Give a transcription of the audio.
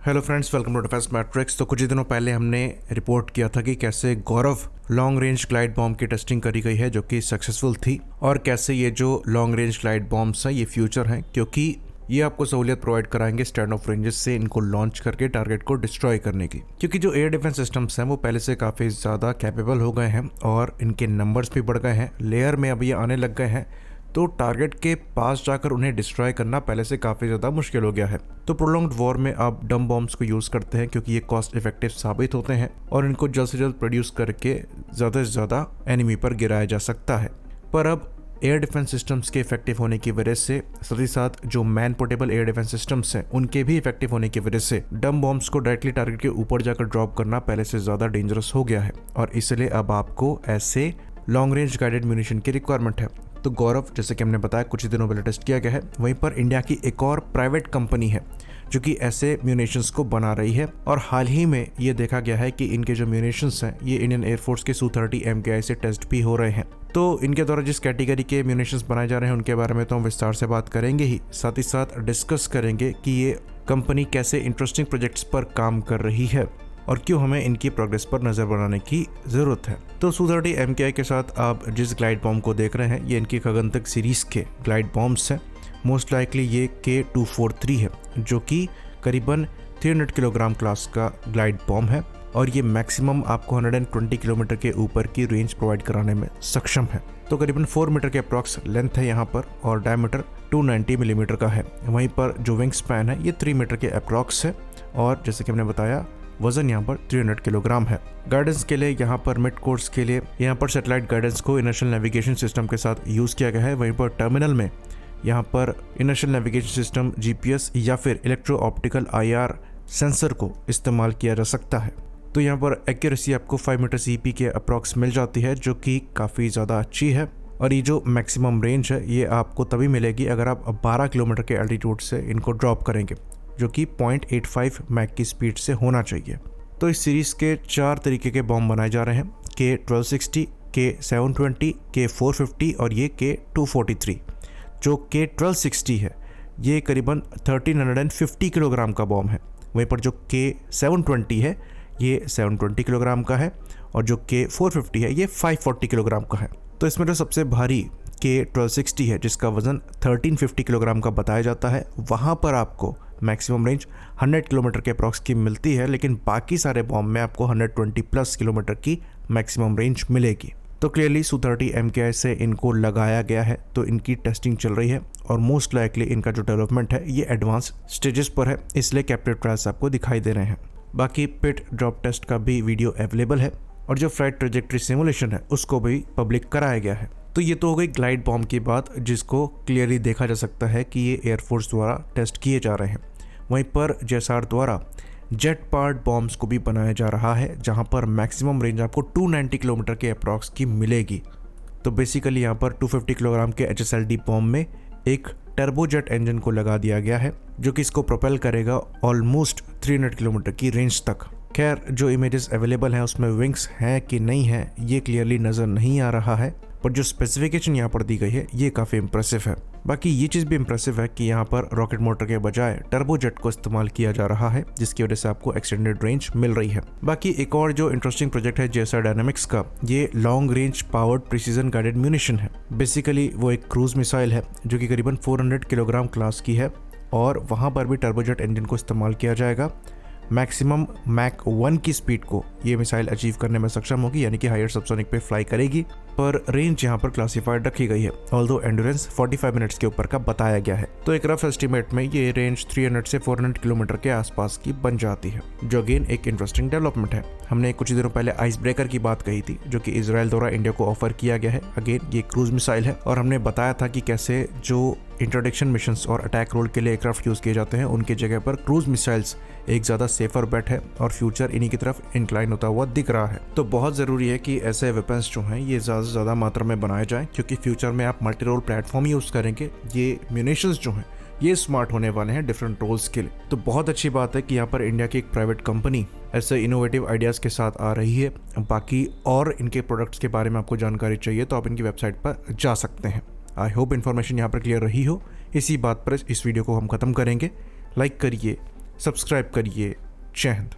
Hello friends, welcome to defence matrix. तो कुछ ही दिनों पहले हमने रिपोर्ट किया था कि कैसे गौरव लॉन्ग रेंज ग्लाइड बॉम्ब की टेस्टिंग करी गई है जो कि सक्सेसफुल थी, और कैसे ये जो लॉन्ग रेंज ग्लाइड बॉम्ब्स हैं ये फ्यूचर हैं, क्योंकि ये आपको सहूलियत प्रोवाइड कराएंगे स्टैंड ऑफ रेंजेस से इनको लॉन्च करके टारगेट को डिस्ट्रॉय करने की। क्योंकि जो एयर डिफेंस सिस्टम्स हैं वो पहले से काफ़ी ज़्यादा कैपेबल हो गए हैं और इनके नंबर्स भी बढ़ गए हैं, लेयर में अब ये आने लग गए हैं, तो टारगेट के पास जाकर उन्हें डिस्ट्रॉय करना पहले से काफ़ी ज़्यादा मुश्किल हो गया है। तो प्रोलॉन्ग्ड वॉर में आप डम बॉम्ब्स को यूज़ करते हैं क्योंकि ये कॉस्ट इफेक्टिव साबित होते हैं और इनको जल्द से जल्द प्रोड्यूस करके ज़्यादा से ज़्यादा एनिमी पर गिराया जा सकता है। पर अब एयर डिफेंस सिस्टम्स के इफेक्टिव होने की वजह से, साथ ही साथ जो man portable air defence systems हैं उनके भी इफेक्टिव होने की वजह से डम बॉम्ब्स को डायरेक्टली टारगेट के ऊपर जाकर ड्रॉप करना पहले से ज़्यादा डेंजरस हो गया है, और इसलिए अब आपको ऐसे लॉन्ग रेंज गाइडेड म्यूनिशन की रिक्वायरमेंट है। तो गौरव, जैसे कि हमने बताया, कुछ ही दिनों पहले टेस्ट किया गया है। वहीं पर इंडिया की एक और प्राइवेट कंपनी है जो कि ऐसे म्यूनिशंस को बना रही है, और हाल ही में ये देखा गया है कि इनके जो म्यूनिशंस हैं ये इंडियन एयरफोर्स के Su-30 MKI से टेस्ट भी हो रहे हैं। तो इनके द्वारा जिस कैटेगरी के म्यूनिशंस बनाए जा रहे हैं उनके बारे में तो हम विस्तार से बात करेंगे ही, साथ ही साथ डिस्कस करेंगे कि ये कंपनी कैसे इंटरेस्टिंग प्रोजेक्ट्स पर काम कर रही है और क्यों हमें इनकी प्रोग्रेस पर नज़र बनाने की ज़रूरत है। तो Su-30 MKI के साथ आप जिस ग्लाइड बॉम्ब को देख रहे हैं ये इनकी गगनतक सीरीज़ के ग्लाइड बॉम्ब्स हैं। मोस्ट लाइकली ये K243 है जो कि करीबन 300 किलोग्राम क्लास का ग्लाइड बॉम्ब है, और ये मैक्सिमम आपको 120 किलोमीटर के ऊपर की रेंज प्रोवाइड कराने में सक्षम है। तो करीबन 4 मीटर के अप्रॉक्स लेंथ है यहाँ पर, और डायमीटर 290 मिलीमीटर का है। वहीं पर जो विंग स्पैन है ये 3 मीटर के अप्रॉक्स है, और जैसे कि हमने बताया वजन यहाँ पर 300 किलोग्राम है। गाइडेंस के लिए यहाँ पर मिड कोर्स के लिए यहाँ पर सैटेलाइट गाइडेंस को इनर्शियल नेविगेशन सिस्टम के साथ यूज़ किया गया है। वहीं पर टर्मिनल में यहाँ पर इनर्शियल नेविगेशन सिस्टम GPS या फिर इलेक्ट्रो ऑप्टिकल IR सेंसर को इस्तेमाल किया जा सकता है। तो यहाँ पर एक्यूरेसी आपको 5 मीटर CP के अप्रॉक्स मिल जाती है जो कि काफ़ी ज़्यादा अच्छी है, और ये जो मैक्सिमम रेंज है ये आपको तभी मिलेगी अगर आप 12 किलोमीटर के एल्टीट्यूड से इनको ड्रॉप करेंगे, जो कि 0.85 मैक की स्पीड से होना चाहिए। तो इस सीरीज़ के 4 तरीके के बॉम्ब बनाए जा रहे हैं, K1260, K720, K450 और ये K243। जो K1260 है ये करीबन 1350 किलोग्राम का बॉम्ब है। वहीं पर जो K720 है ये 720 किलोग्राम का है, और जो K450 है ये 540 किलोग्राम का है। तो इसमें जो सबसे भारी K1260 है जिसका वज़न 1350 किलोग्राम का बताया जाता है, वहाँ पर आपको मैक्सिमम रेंज 100 किलोमीटर के अप्रॉक्स की मिलती है, लेकिन बाकी सारे बॉम्ब में आपको 120 प्लस किलोमीटर की मैक्सिमम रेंज मिलेगी। तो क्लियरली Su-30 MKI से इनको लगाया गया है, तो इनकी टेस्टिंग चल रही है, और मोस्ट लाइकली इनका जो डेवलपमेंट है ये एडवांस स्टेजेस पर है, इसलिए कैप्टिव ट्रायल्स आपको दिखाई दे रहे हैं। बाकी पिट ड्रॉप टेस्ट का भी वीडियो अवेलेबल है, और जो फ्लाइट ट्रेजेक्ट्री सिमुलेशन है उसको भी पब्लिक कराया गया है। तो ये तो हो गई ग्लाइड बॉम्ब की बात, जिसको क्लियरली देखा जा सकता है कि ये एयरफोर्स द्वारा टेस्ट किए जा रहे हैं। वहीं पर JSR द्वारा जेट पार्ट बॉम्ब्स को भी बनाया जा रहा है, जहां पर मैक्सिमम रेंज आपको 290 किलोमीटर के अप्रॉक्स की मिलेगी। तो बेसिकली यहाँ पर 250 किलोग्राम के HSLD बॉम्ब में एक टर्बोजेट इंजन को लगा दिया गया है जो कि इसको प्रोपेल करेगा ऑलमोस्ट 300 किलोमीटर की रेंज तक। खैर, जो इमेजेस अवेलेबल हैं उसमें विंग्स हैं कि नहीं है ये क्लियरली नज़र नहीं आ रहा है, पर जो स्पेसिफिकेशन यहाँ पर दी गई है ये काफ़ी इंप्रेसिव है। बाकी ये चीज़ भी इंप्रेसिव है कि यहाँ पर रॉकेट मोटर के बजाय टर्बोजेट को इस्तेमाल किया जा रहा है, जिसकी वजह से आपको एक्सटेंडेड रेंज मिल रही है। बाकी एक और जो इंटरेस्टिंग प्रोजेक्ट है JSR डायनामिक्स का, ये long range powered precision guided munition है। बेसिकली वो एक क्रूज मिसाइल है जो कि करीबन 400 किलोग्राम क्लास की है, और वहाँ पर भी टर्बोजेट इंजन को इस्तेमाल किया जाएगा। मैक्सिमम मैक 1 की स्पीड को ये मिसाइल अचीव करने में सक्षम होगी, यानी कि हायर सबसोनिक पे फ्लाई करेगी, पर रेंज यहाँ पर क्लासिफाइड रखी गई है, ऑल्दो एंड्योरेंस 45 मिनट्स के ऊपर का बताया गया है। तो एक रफ एस्टिमेट में ये रेंज 300 से 400 किलोमीटर के आसपास की बन जाती है, जो अगेन एक इंटरेस्टिंग डेवलपमेंट है। हमने कुछ दिनों पहले आइस ब्रेकर की बात कही थी जो कि इजराइल द्वारा इंडिया को ऑफर किया गया है। अगेन ये क्रूज मिसाइल है, और हमने बताया था कि कैसे जो इंटरडिक्शन मिशंस और अटैक रोल के लिए एयरक्राफ्ट यूज़ किए जाते हैं उनकी जगह पर क्रूज मिसाइल्स एक ज़्यादा सेफर बेट है, और फ्यूचर इन्हीं की तरफ इंक्लाइन होता हुआ दिख रहा है। तो बहुत ज़रूरी है कि ऐसे वेपन्स जो हैं ये ज़्यादा से ज़्यादा मात्रा में बनाए जाएं, क्योंकि फ्यूचर में आप मल्टी रोल प्लेटफॉर्म यूज़ करेंगे। ये म्यूनिशंस जो हैं ये स्मार्ट होने वाले हैं डिफरेंट रोल्स के लिए। तो बहुत अच्छी बात है कि यहाँ पर इंडिया की एक प्राइवेट कंपनी ऐसे इनोवेटिव आइडियाज़ के साथ आ रही है। बाकी और इनके प्रोडक्ट्स के बारे में आपको जानकारी चाहिए तो आप इनकी वेबसाइट पर जा सकते हैं। आई होप इन्फॉर्मेशन यहाँ पर क्लियर रही हो। इसी बात पर इस वीडियो को हम ख़त्म करेंगे। लाइक करिए, सब्सक्राइब करिए। जय हिंद।